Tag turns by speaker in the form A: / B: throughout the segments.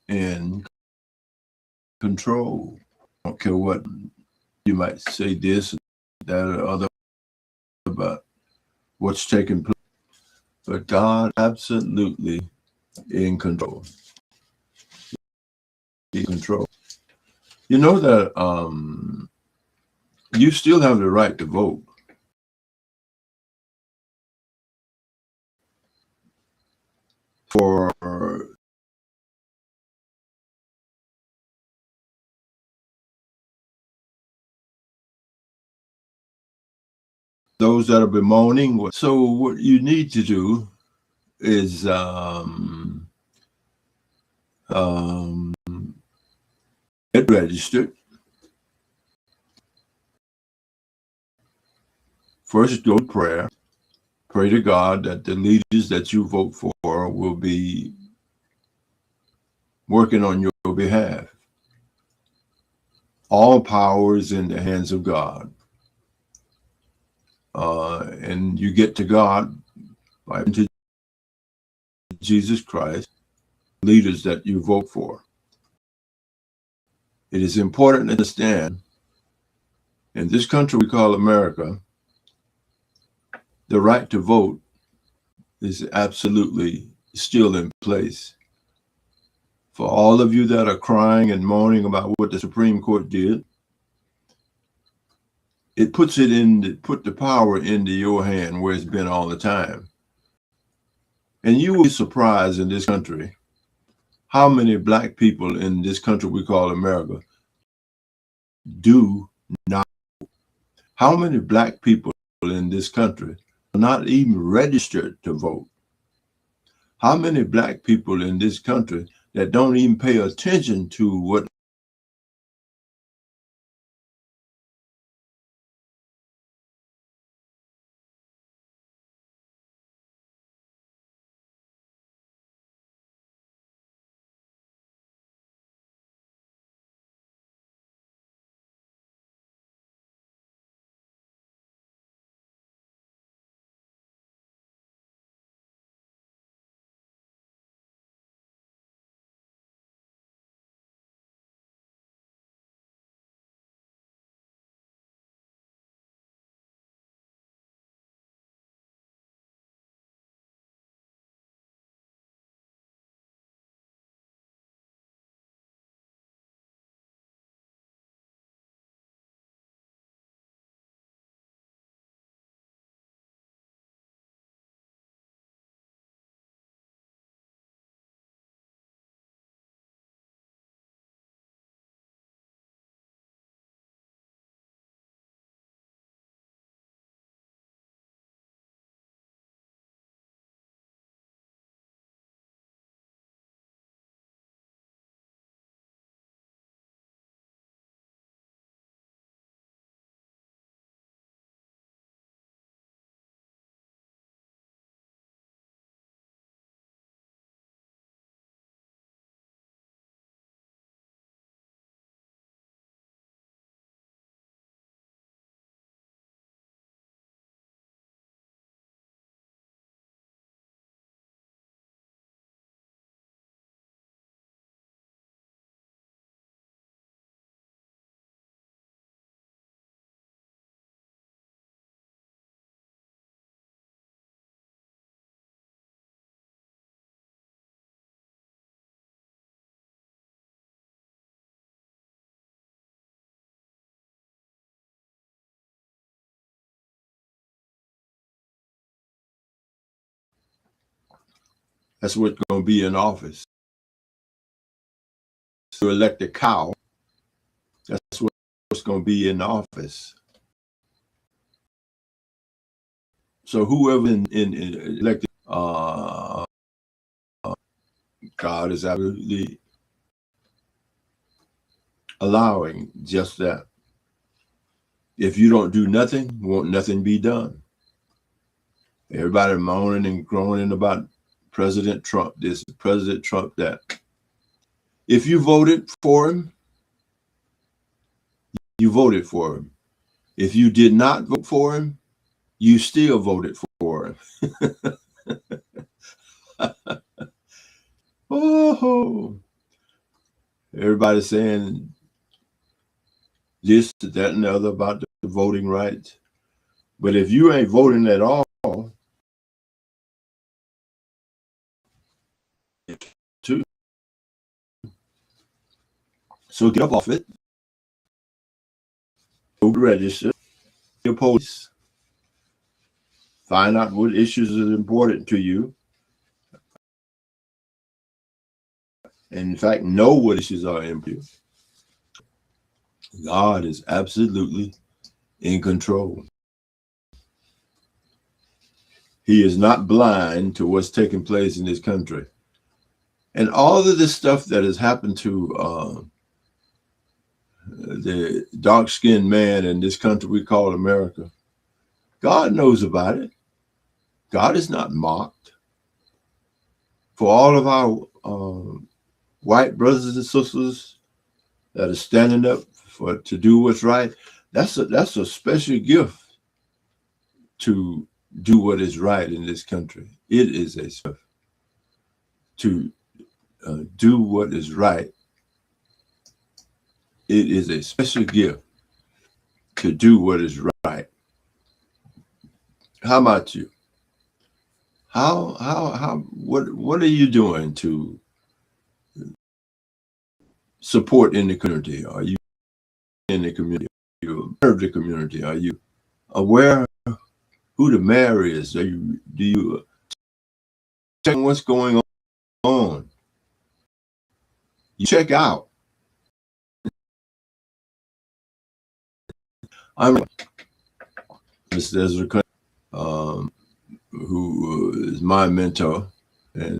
A: in control. I don't care what you might say, this, that, or other about what's taking place, but God absolutely in control. In control. You know that you still have the right to vote. For those that are bemoaning, so what you need to do is get registered. First, go to prayer. Pray to God that the leaders that you vote for will be working on your behalf. All power is in the hands of God. And you get to God by to Jesus Christ, leaders that you vote for. It is important to understand, in this country we call America, the right to vote is absolutely still in place. For all of you that are crying and moaning about what the Supreme Court did, it put the power into your hand where it's been all the time. And you will be surprised in this country how many black people in this country we call America do not. How many black people in this country are not even registered to vote? How many black people in this country that don't even pay attention to what that's what's going to be in office. To elect a cow, that's what's going to be in office. So whoever in elected, God is absolutely allowing just that. If you don't do nothing, won't nothing be done. Everybody moaning and groaning about President Trump this, President Trump that. If you voted for him, you voted for him. If you did not vote for him, you still voted for him. Oh, Everybody's saying this, that, and the other about the voting rights. But if you ain't voting at all, too. So get up off it. Go register. Your police. Find out what issues are important to you. And in fact, know what issues are important. God is absolutely in control. He is not blind to what's taking place in this country. And all of this stuff that has happened to the dark-skinned man in this country we call America, God knows about it. God is not mocked. For all of our white brothers and sisters that are standing up to do what's right, that's a special gift to do what is right in this country. It is a gift to do what is right. It is a special gift to do what is right. How about you? What are you doing to support in the community? Are you in the community? Are you aware of the community? Are you aware who the mayor is? Do you check what's going on? You check out. I'm Mr. Ezra, who is my mentor, and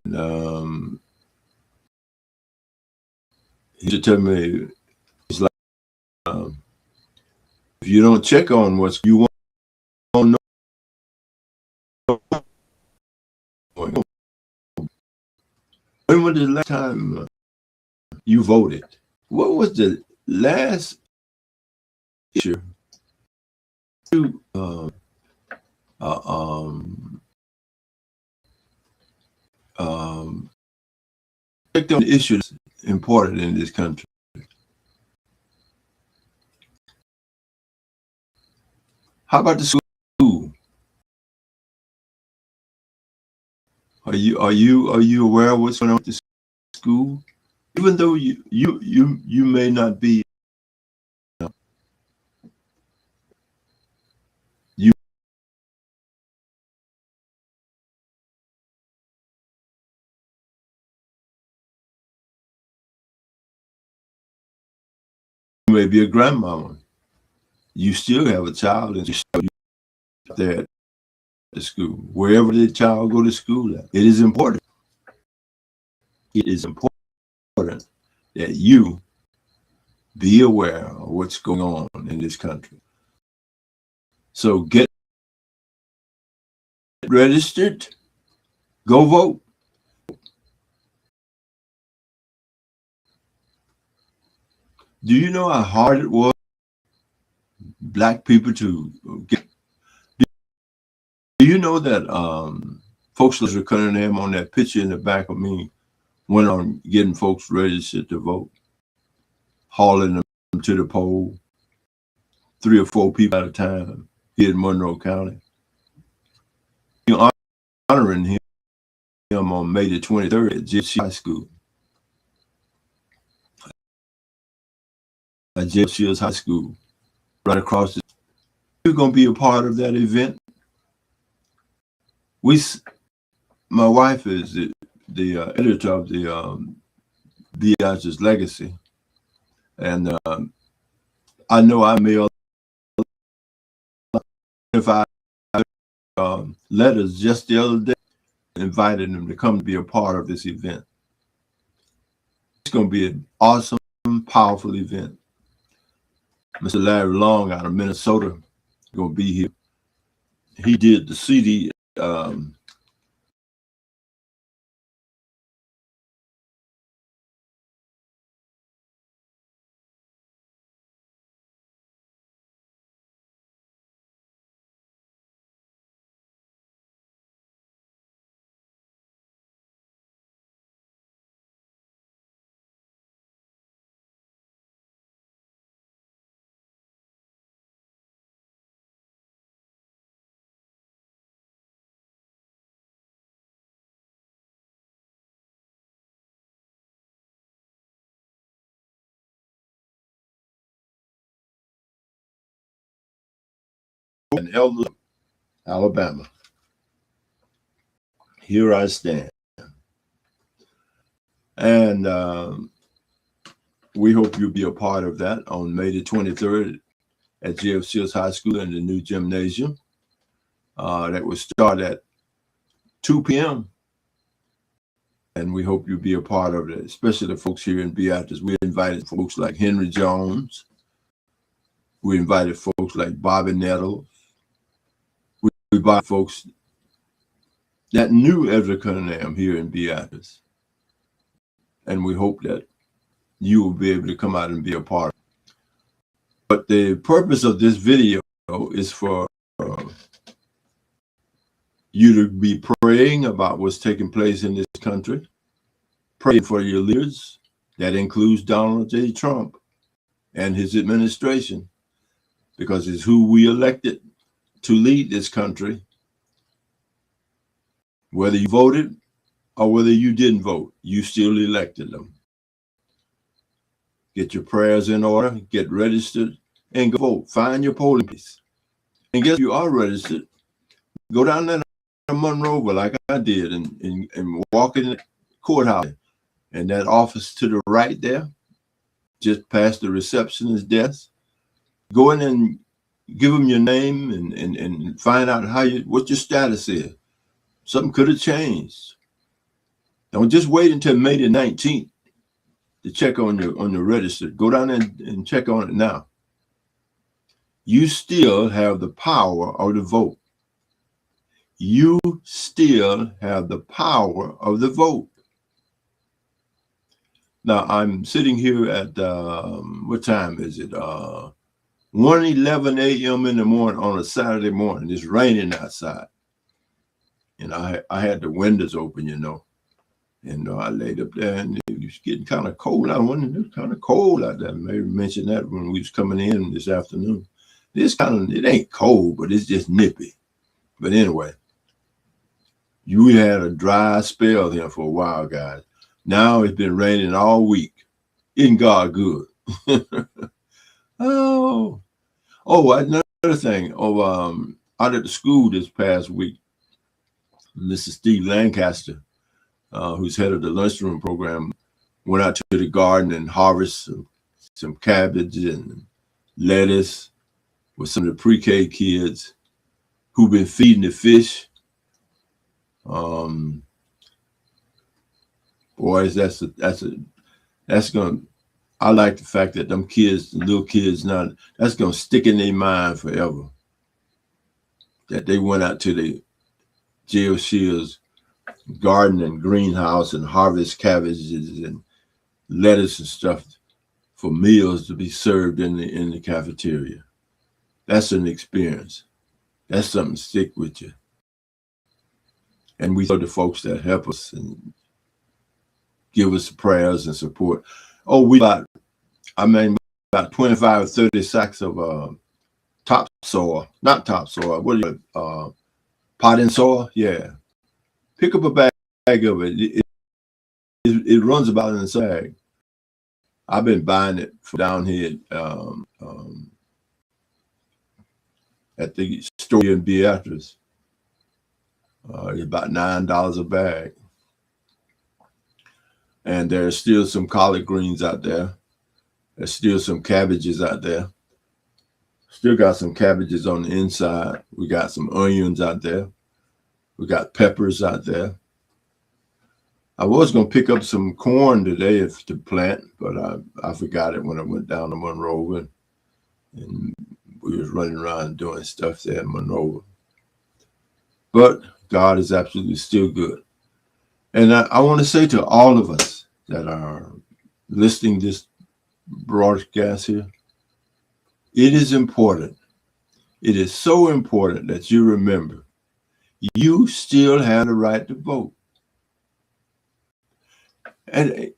A: he should tell me, he's like, if you don't check on what's you won't know what's going on. When was the last time you voted? What was the last issue you checked on issues important in this country? How about the school? Are you aware of what's going on with the school? Even though you may not be, you may be a grandmama. You still have a child and you there at the school, wherever the child go to school at. It is important. It is important that you be aware of what's going on in this country. So get registered, go vote. Do you know how hard it was Black people to get? Do you know that folks like Cunningham on that picture in the back of me went on getting folks registered to vote, hauling them to the poll, 3 or 4 people at a time here in Monroe County. You're honoring him on May the 23rd at JC High School. At JC High School, right across the. You're going to be a part of that event. My wife is the editor of the Biatch's Legacy, and I know I mailed 25 letters just the other day, inviting them to come to be a part of this event. It's going to be an awesome, powerful event. Mr. Larry Long out of Minnesota is going to be here. He did the CD in Elder, Alabama. Here I stand. And we hope you'll be a part of that on May the 23rd at J.F. Sears High School in the new gymnasium. That will start at 2 p.m. And we hope you'll be a part of it, especially the folks here in Beatrice. We invited folks like Henry Jones. We invited folks like Bobby Nettles. We invited folks that knew Ezra Cunningham here in Beatrice. And we hope that you will be able to come out and be a part of it. But the purpose of this video is for you to be praying about what's taking place in this country, praying for your leaders. That includes Donald J. Trump and his administration, because it's who we elected to lead this country. Whether you voted or whether you didn't vote, you still elected them. Get your prayers in order, get registered, and go vote. Find your polling place. And guess you are registered. Go down there to Monroeville like I did and walk in the courthouse. And that office to the right there, just past the receptionist's desk. Go in and give them your name and find out what your status is. Something could have changed. Don't just wait until May the 19th to check on your register. Go down there and check on it now. You still have the power of the vote. You still have the power of the vote. Now, I'm sitting here at, what time is it? 1:11 a.m. in the morning on a Saturday morning. It's raining outside. And I had the windows open, you know. And I laid up there and it was getting kind of cold. I wondered, it was kind of cold out there. Maybe mention that when we was coming in this afternoon. It ain't cold, but it's just nippy. But anyway, we had a dry spell here for a while, guys. Now it's been raining all week. Isn't God good? Oh, another thing. Out at the school this past week, Mr. Steve Lancaster, who's head of the lunchroom program, went out to the garden and harvested some cabbage and lettuce with some of the pre-K kids who've been feeding the fish. Boys, that's gonna. I like the fact that them kids, the little kids, now that's gonna stick in their mind forever. That they went out to the J.F. Sears garden and greenhouse and harvest cabbages and lettuce and stuff for meals to be served in the cafeteria. That's an experience. That's something to stick with you. And we thank the folks that help us and give us prayers and support. Oh, about 25 or 30 sacks of topsoil, not topsoil, what is it? Potting soil? Yeah. Pick up a bag of it. It runs about in a bag. I've been buying it from down here at the store in Beatrice. It's about $9 a bag. And there's still some collard greens out there. There's still some cabbages out there. Still got some cabbages on the inside. We got some onions out there. We got peppers out there. I was going to pick up some corn today to plant, but I forgot it when I went down to Monroe and we was running around doing stuff there in Monroe. But God is absolutely still good. And I want to say to all of us that are listening to this broadcast here, it is important. It is so important that you remember you still have the right to vote. And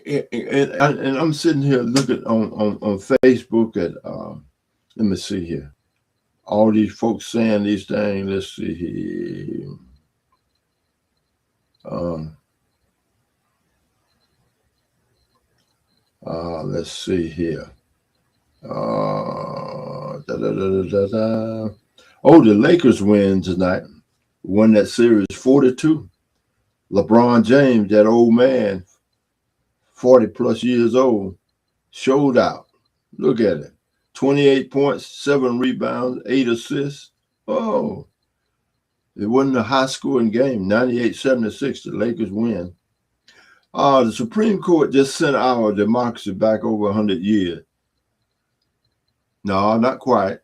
A: I'm sitting here looking on Facebook at, let me see here, all these folks saying these things. Let's see here. Let's see here. Oh, the Lakers win tonight. Won that series 4-2. LeBron James, that old man, 40 plus years old, showed out. Look at it. 28 points, 7 rebounds, 8 assists. Oh, it wasn't a high scoring game. 98-76, the Lakers win. The Supreme Court just sent our democracy back over 100 years. No, not quite.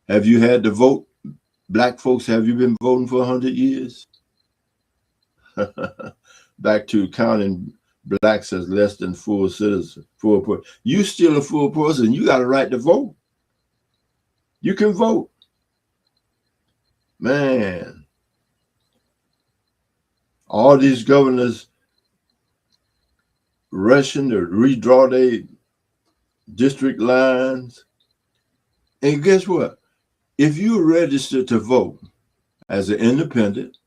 A: Have you had to vote? Black folks, have you been voting for 100 years? Back to counting blacks as less than full citizens. You still a full person. You got a right to vote. You can vote. Man. All these governors rushing to redraw their district lines. And guess what? If you register to vote as an independent,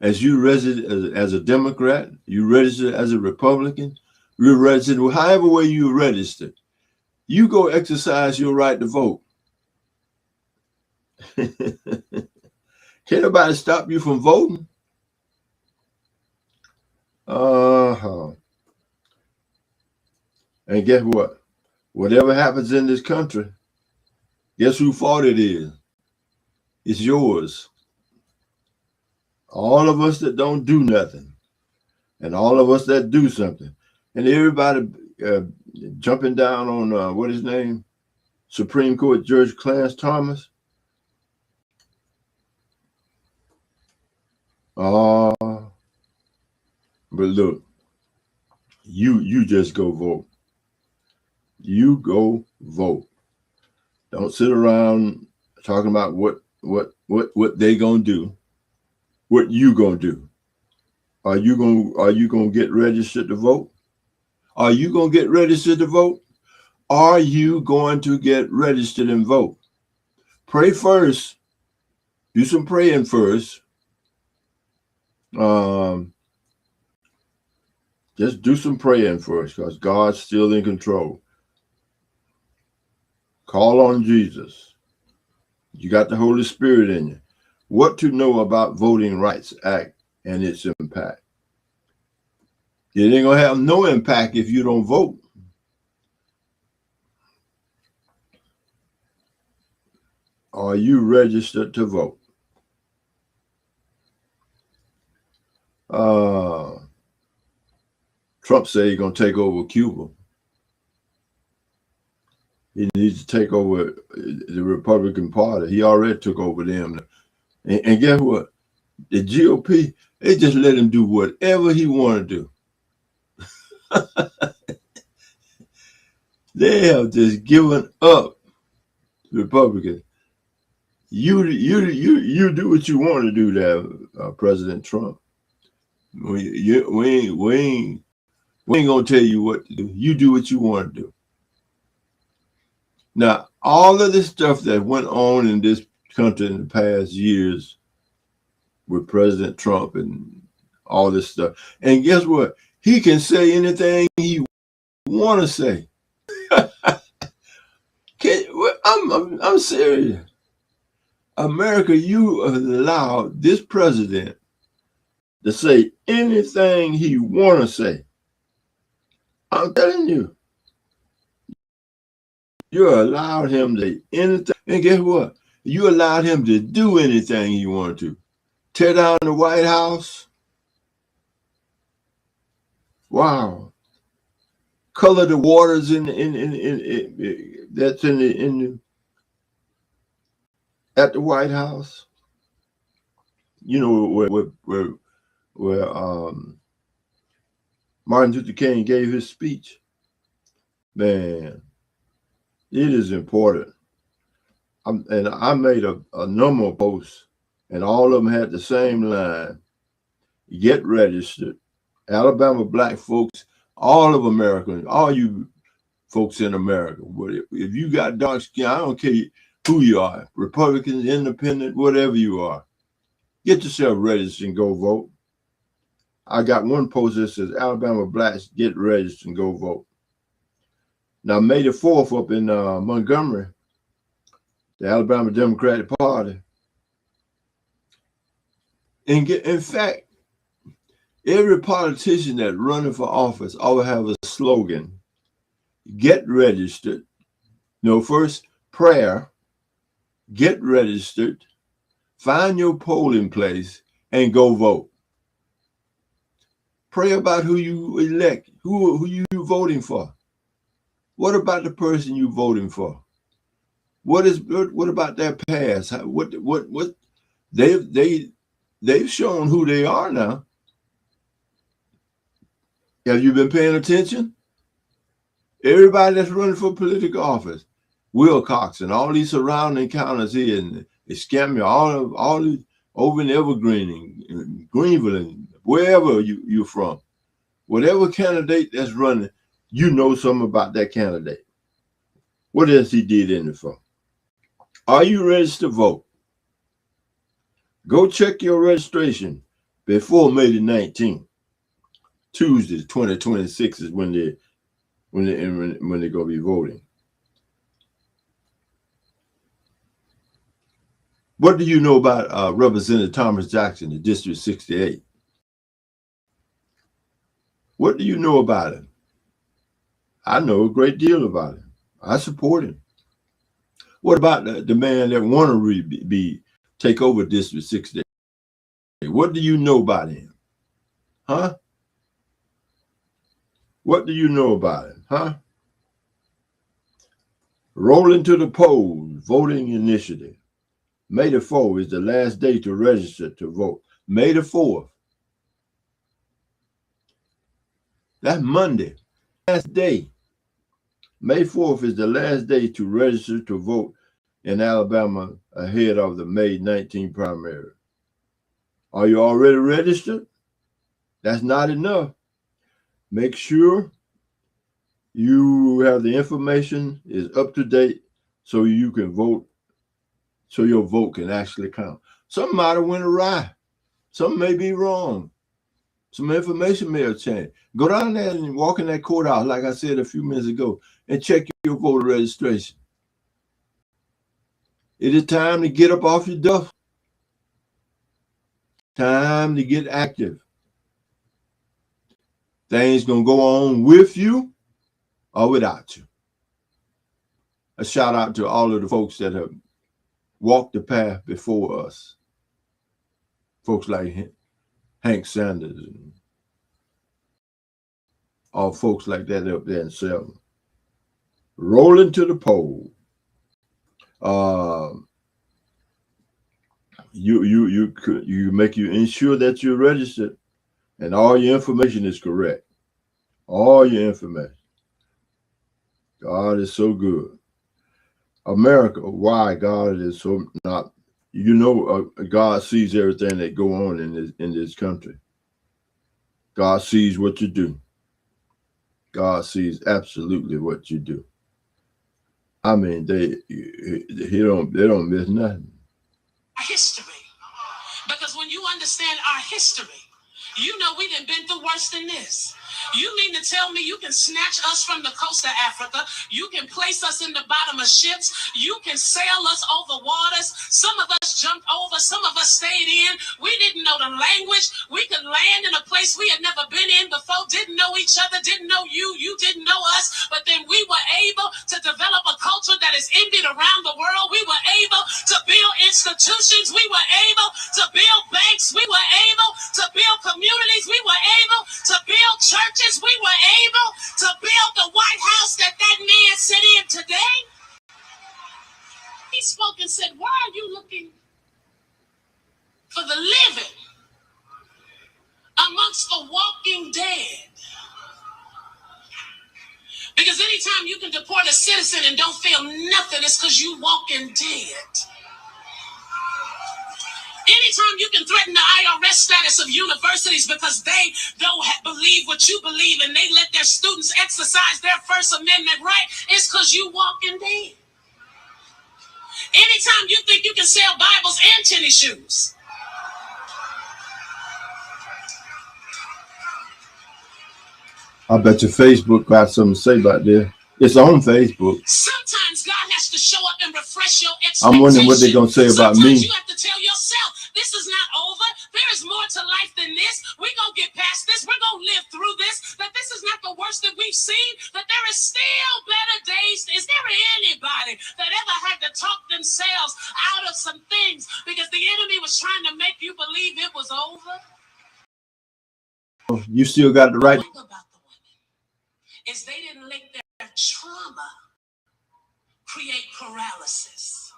A: as you register as a Democrat, you register as a Republican, you register however way you register, you go exercise your right to vote. Can't nobody stop you from voting. And guess what? Whatever happens in this country, guess whose fault it is? It's yours. All of us that don't do nothing, and all of us that do something, and everybody jumping down on what his name, Supreme Court Judge Clarence Thomas. But look, you just go vote. You go vote. Don't sit around talking about what they gonna do. What you gonna do? Are you gonna get registered to vote? Are you gonna get registered to vote? Are you going to get registered and vote? Pray first. Do some praying first. Just do some praying first, because God's still in control. Call on Jesus. You got the Holy Spirit in you. What to know about Voting Rights Act and its impact? It ain't gonna have no impact if you don't vote. Are you registered to vote? Trump said he's gonna take over Cuba. He needs to take over the Republican Party. He already took over them. And guess what? The GOP, they just let him do whatever he want to do. They have just given up, Republicans. You do what you want to do there, President Trump. We ain't gonna tell you what to do. You do what you want to do. Now, all of this stuff that went on in this country in the past years with President Trump and all this stuff, and guess what? He can say anything he want to say. I'm serious. America, you allowed this president to say anything he want to say. I'm telling you. You allowed him to say anything. And guess what? You allowed him to do anything he wanted to. Tear down the White House. Wow. Color the waters at the White House. You know where Martin Luther King gave his speech. Man, it is important. And I made a number of posts, and all of them had the same line: get registered. Alabama black folks, all of Americans, all you folks in America, if you got dark skin, I don't care who you are, Republican, independent, whatever you are, get yourself registered and go vote. I got one post that says, Alabama blacks, get registered and go vote. Now, May the 4th up in Montgomery, the Alabama Democratic Party. In fact, every politician that's running for office always have a slogan: get registered. No, first prayer, get registered, find your polling place, and go vote. Pray about who you elect, who you voting for. What about the person you voting for? What about their past? What they've shown who they are now. Have you been paying attention? Everybody that's running for political office, Wilcox and all these surrounding counties here, and Escambia, all these over in Evergreen and Greenville and wherever you're from, whatever candidate that's running, you know something about that candidate. What else he did in it for? Are you registered to vote? Go check your registration before May the 19th. Tuesday, 2026 is when they're going to be voting. What do you know about Representative Thomas Jackson in District 68? What do you know about him? I know a great deal about him. I support him. What about the man that want to take over District 68? What do you know about him? Huh? What do you know about him? Huh? Rolling to the polls, voting initiative. May the 4th is the last day to register to vote. May the 4th. That's Monday. Last day. May 4th is the last day to register to vote in Alabama ahead of the May 19 primary. Are you already registered? That's not enough. Make sure you have the information is up to date so you can vote, so your vote can actually count. Something might have went awry. Something may be wrong. Some information may have changed. Go down there and walk in that courthouse, like I said a few minutes ago, and check your voter registration. It is time to get up off your duff. Time to get active. Things gonna go on with you or without you. A shout out to all of the folks that have walked the path before us. Folks like Hank Sanders and all folks like that up there in Selma. Rolling to the poll. You ensure that you're registered and all your information is correct. All your information. God is so good. America, why God is so not, God sees everything that go on in this country. God sees what you do. God sees absolutely what you do. I mean, they don't miss nothing.
B: History. Because when you understand our history, you know we done been through worse than this. You mean to tell me you can snatch us from the coast of Africa? You can place us in the bottom of ships? You can sail us over waters? Some of us jumped over, some of us stayed in. We didn't know the language. We could land in a place we had never been in before, didn't know each other, didn't know you, you didn't know us, but then we were able to develop a culture that is envied around the world. We were able to build institutions. We were able to build banks. We were able to build communities. We were able to build churches. We were able to build the White House that man sit in today. He spoke and said, why are you looking for the living amongst the walking dead? Because anytime you can deport a citizen and don't feel nothing, it's because you walking dead. Anytime you can threaten the IRS status of universities because they don't believe what you believe and they let their students exercise their First Amendment right, it's because you walking dead. Anytime you think you can sell Bibles and tennis shoes.
A: I bet your Facebook got something to say about this. It's on Facebook.
B: Sometimes God has to show up and refresh your expectations.
A: I'm wondering what they're going to say about me.
B: Sometimes you have to tell yourself, this is not over. There is more to life than this. We're going to get past this. We're going to live through this. That this is not the worst that we've seen. That there is still better days. Is there anybody that ever had to talk themselves out of some things because the enemy was trying to make you believe it was over?
A: You still got the right.
B: What about the women is they didn't let their trauma create paralysis.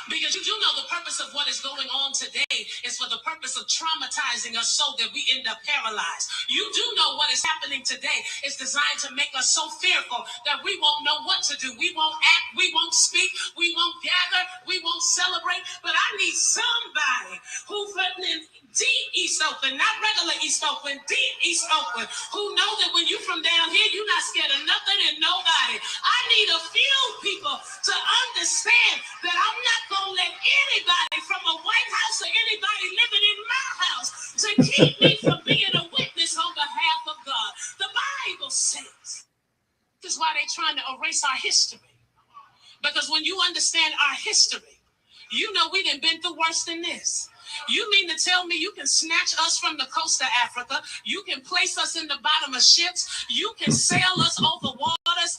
B: Because you do know the purpose of what is going on today is for the purpose of traumatizing us so that we end up paralyzed. You do know what is happening today is designed to make us so fearful that we won't know what to do. We won't act, we won't speak, we won't gather, we won't celebrate. But I need somebody who's in deep East Oakland, not regular East Oakland, deep East Oakland, who know that when you from down here, you're not scared of nothing and nobody. I need a few people to understand that I'm not going to let anybody from a White House or anybody living in my house to keep me from being a witness on behalf of God. The Bible says this is why they're trying to erase our history. Because when you understand our history, you know we done been through worse than this. You mean to tell me you can snatch us from the coast of Africa? You can place us in the bottom of ships? You can sail us over waters?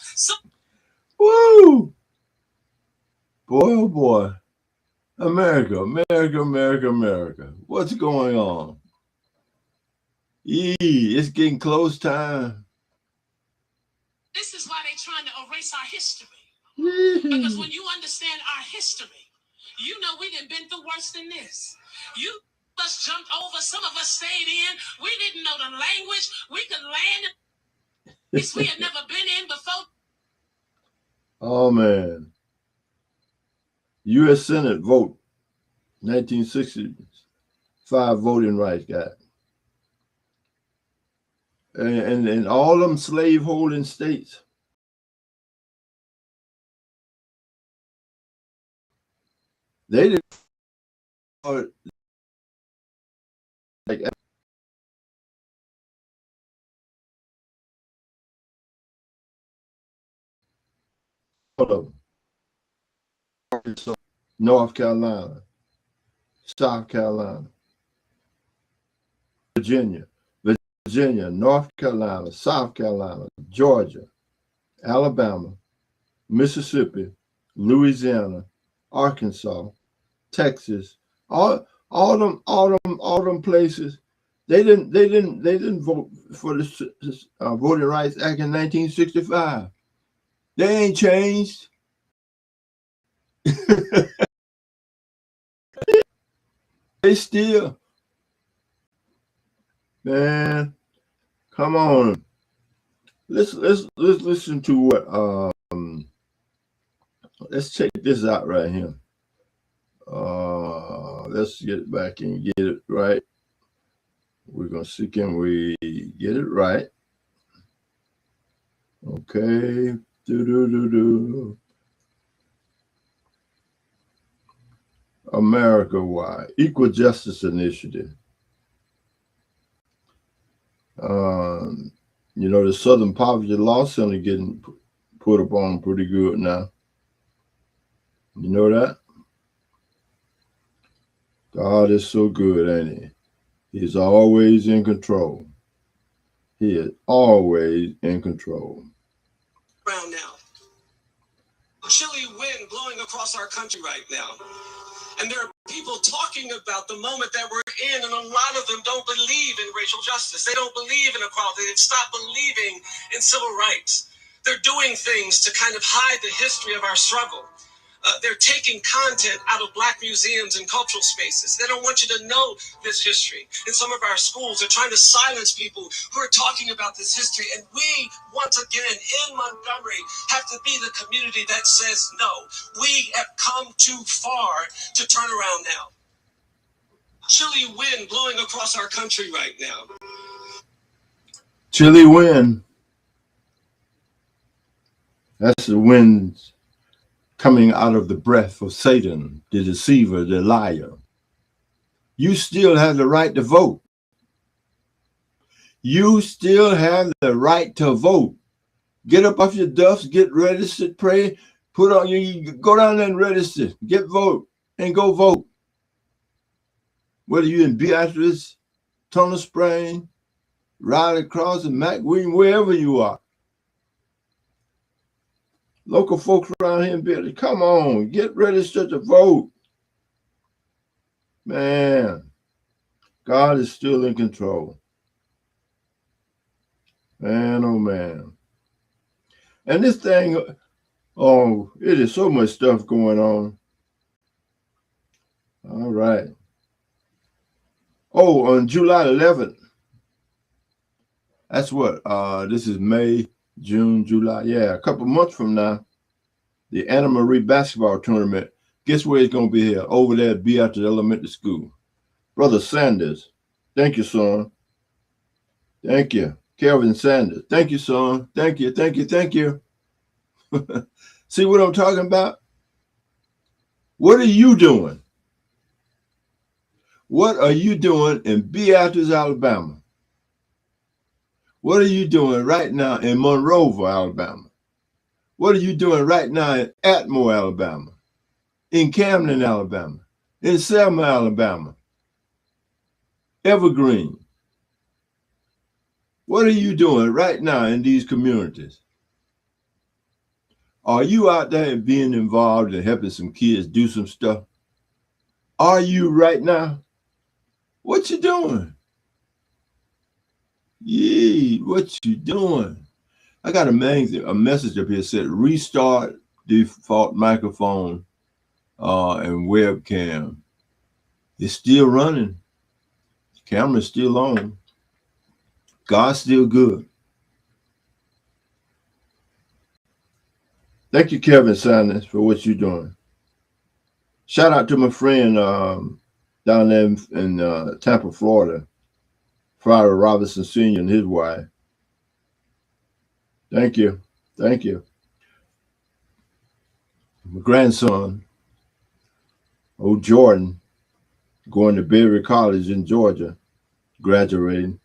A: Woo! Boy, oh boy. America, America, America, America. What's going on? It's getting close time.
B: This is why they're trying to erase our history. Because when you understand our history, you know we done been through worse than this. You us jumped over. Some of us stayed in. We didn't know the language. We could land in place we had never been in before.
A: Oh, man. U.S. Senate vote, 1965 voting rights got. And all them slave-holding states. They didn't like all of them. North Carolina, South Carolina, Virginia, North Carolina, South Carolina, Georgia, Alabama, Mississippi, Louisiana, Arkansas, Texas, all them places. They didn't vote for this Voting Rights Act in 1965. They ain't changed. They still, man. Come on. Let's listen to what let's check this out right here. Let's get back and get it right. We're gonna see, can we get it right? Okay. America-wide Equal Justice Initiative. You know, the Southern Poverty Law Center getting put up on pretty good now. You know that? God is so good, ain't he? He's always in control. He is always in control.
B: Around now. Chilly wind blowing across our country right now. And there are people talking about the moment that we're in, and a lot of them don't believe in racial justice. They don't believe in equality. They've stopped believing in civil rights. They're doing things to kind of hide the history of our struggle. They're taking content out of Black museums and cultural spaces. They don't want you to know this history. In some of our schools, they're trying to silence people who are talking about this history. And we, once again, in Montgomery, have to be the community that says no. We have come too far to turn around now. Chilly wind blowing across our country right now.
A: Chilly wind. That's the winds coming out of the breath of Satan, the deceiver, the liar. You still have the right to vote. You still have the right to vote. Get up off your duffs, get ready, sit, pray Put on you go down there and register, get vote, and go vote. Whether you're in Beatrice, Tunnel Spring, Riley Crossing, McWilliam, wherever you are. Local folks around here in Beatrice, come on, get registered to vote. Man, God is still in control. Man, oh man. And this thing, oh, it is so much stuff going on. All right. Oh, on July 11th, that's what, this is May, June, July. Yeah, a couple months from now, the Anna Marie basketball tournament. Guess where it's going to be held? Over there at Beatrice Elementary School. Brother Sanders, thank you, son. Thank you. Kelvin Sanders, thank you, son. Thank you, thank you, thank you. See what I'm talking about? What are you doing? What are you doing in Beatrice, Alabama? What are you doing right now in Monroeville, Alabama? What are you doing right now in Atmore, Alabama? In Camden, Alabama? In Selma, Alabama? Evergreen? What are you doing right now in these communities? Are you out there being involved in helping some kids do some stuff? Are you right now? What you doing? Yeah, what you doing? I got a message up here said restart default microphone and webcam. It's still running. The camera's still on. God's still good. Thank you, Kevin Sanders, for what you're doing. Shout out to my friend down there in Tampa, Florida, Friday Robinson Sr. and his wife. Thank you. Thank you. My grandson, old Jordan, going to Berry College in Georgia, graduating.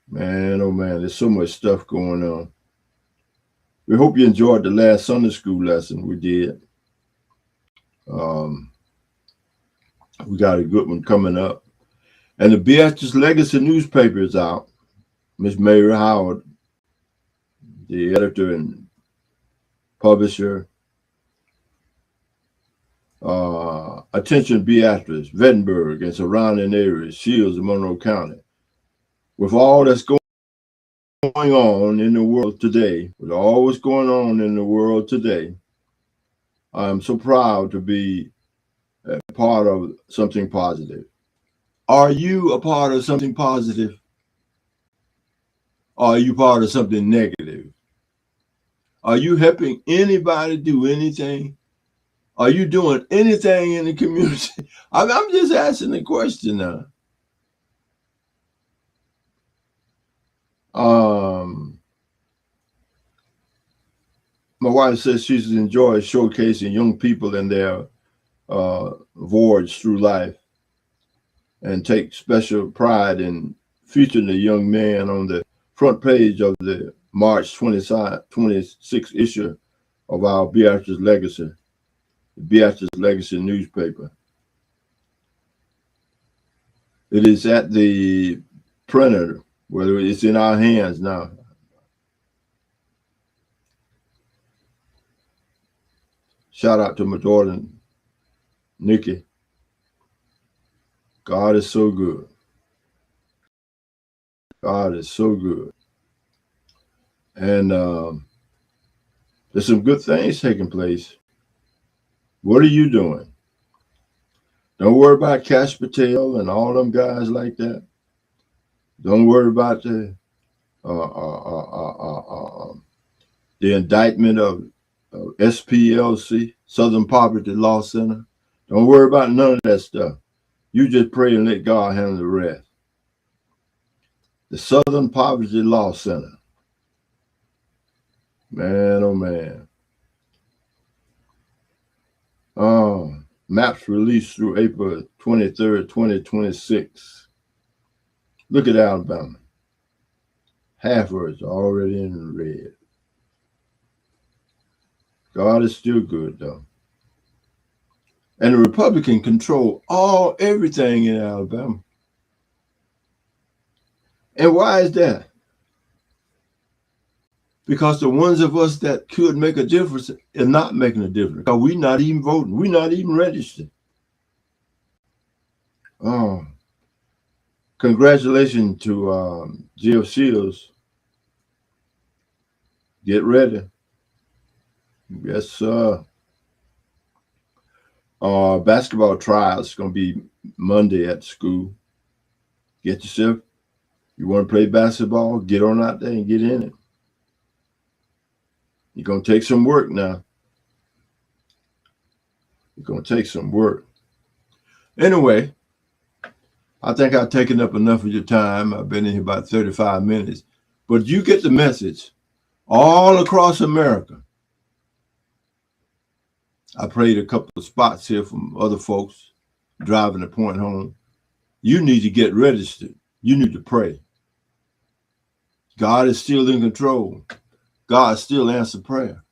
A: Man, oh man, there's so much stuff going on. We hope you enjoyed the last Sunday school lesson we did. We got a good one coming up. And the Beatrice Legacy newspaper is out. Miss Mary Howard, the editor and publisher. Attention Beatrice, Vettenberg, and surrounding areas, Shields and Monroe County. With all that's going on in the world today, with all what's going on in the world today, I'm so proud to be a part of something positive. Are you a part of something positive? Or are you part of something negative? Are you helping anybody do anything? Are you doing anything in the community? I'm just asking the question now. My wife says she's enjoyed showcasing young people in their voyage through life and take special pride in featuring the young man on the front page of the March 26th issue of our Beatrice Legacy, the Beatrice Legacy newspaper. It is at the printer, whether it's in our hands now. Shout out to my daughter, Nikki. God is so good. God is so good. And there's some good things taking place. What are you doing? Don't worry about Cash Patel and all them guys like that. Don't worry about the indictment of SPLC, Southern Poverty Law Center. Don't worry about none of that stuff. You just pray and let God handle the rest. The Southern Poverty Law Center. Man, oh man. Maps released through April 23rd, 2026. Look at Alabama. Half of it's already in red. God is still good, though. And the Republican control everything in Alabama. And why is that? Because the ones of us that could make a difference are not making a difference. Because we're not even voting. We're not even registered. Oh, congratulations to Jill Shields. Get ready. Yes, sir. Basketball trials going to be Monday at school. Get yourself. You want to play basketball? Get on out there and get in it. You're going to take some work now. You're going to take some work. Anyway, I think I've taken up enough of your time. I've been in here about 35 minutes. But you get the message all across America. I played a couple of spots here from other folks driving the point home. You need to get registered. You need to pray. God is still in control. God still answers prayer.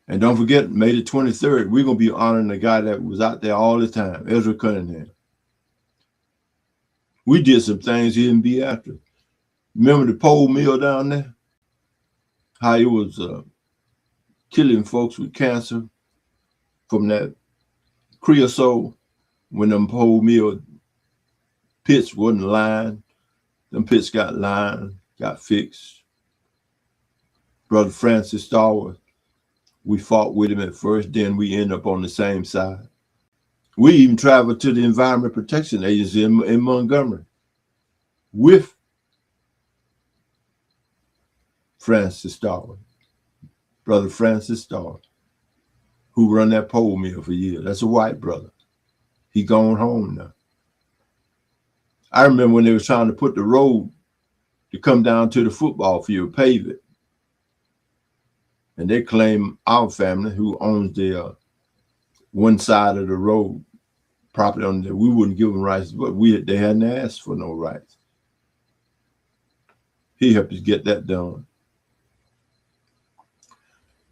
A: And don't forget, May the 23rd, we're going to be honoring the guy that was out there all the time, Ezra Cunningham. We did some things he didn't be after. Remember the pole mill down there? How it was killing folks with cancer from that creosote when them pole mill pits wasn't lined. Them pits got lined, got fixed. Brother Francis Starwood, we fought with him at first, then we end up on the same side. We even traveled to the Environment Protection Agency in Montgomery with Francis Starwood, Brother Francis Starwood, who run that pole mill for years. That's a white brother. He gone home now. I remember when they was trying to put the road to come down to the football field, pave it. And they claim our family, who owns the one side of the road, property on there, we wouldn't give them rights, but they hadn't asked for no rights. He helped us get that done.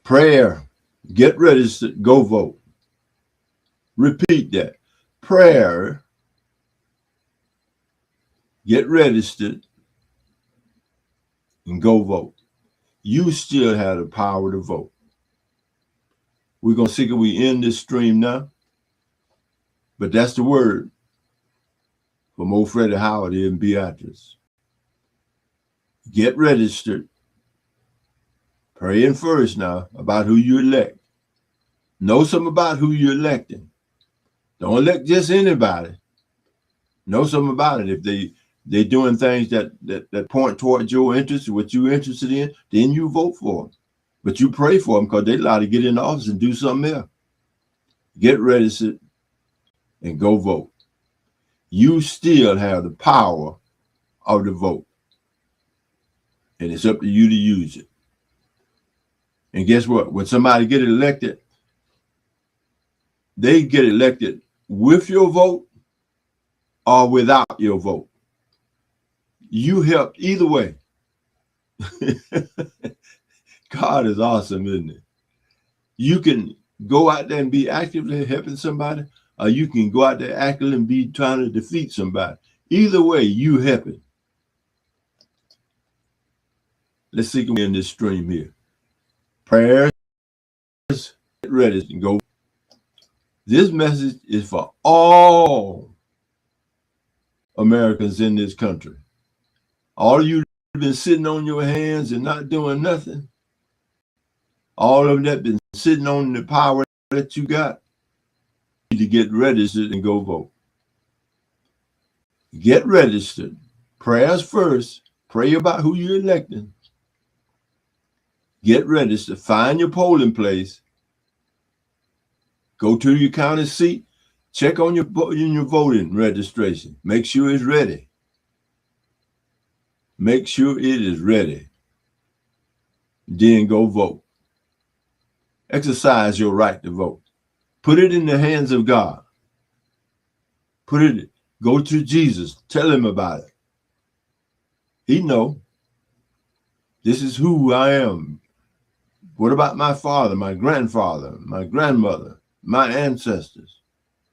A: Prayer, get registered, go vote. Repeat that. Prayer, get registered, and go vote. You still have the power to vote. We're going to see if we end this stream now. But that's the word from old Freddie Howard here in Beatrice. Get registered. Praying first now about who you elect. Know something about who you're electing. Don't elect just anybody. Know something about it. If they're doing things that point towards your interest, what you're interested in, then you vote for them. But you pray for them because they're allowed to get in office and do something else. Get registered and go vote. You still have the power of the vote. And it's up to you to use it. And guess what? When somebody get elected, they get elected with your vote or without your vote. You helped either way. God is awesome, isn't it? You can go out there and be actively helping somebody, or you can go out there actively and be trying to defeat somebody. Either way, you helping. Let's see if we end this stream here. Prayers, get ready and go. This message is for all Americans in this country. All of you have been sitting on your hands and not doing nothing. All of them that been sitting on the power that you got, you need to get registered and go vote. Get registered. Prayers first. Pray about who you're electing. Get registered. Find your polling place. Go to your county seat. Check on your voting registration. Make sure it's ready. Make sure it is ready. Then go vote. Exercise your right to vote. Put it in the hands of God. Go to Jesus. Tell him about it. He know. This is who I am. What about my father, my grandfather, my grandmother, my ancestors?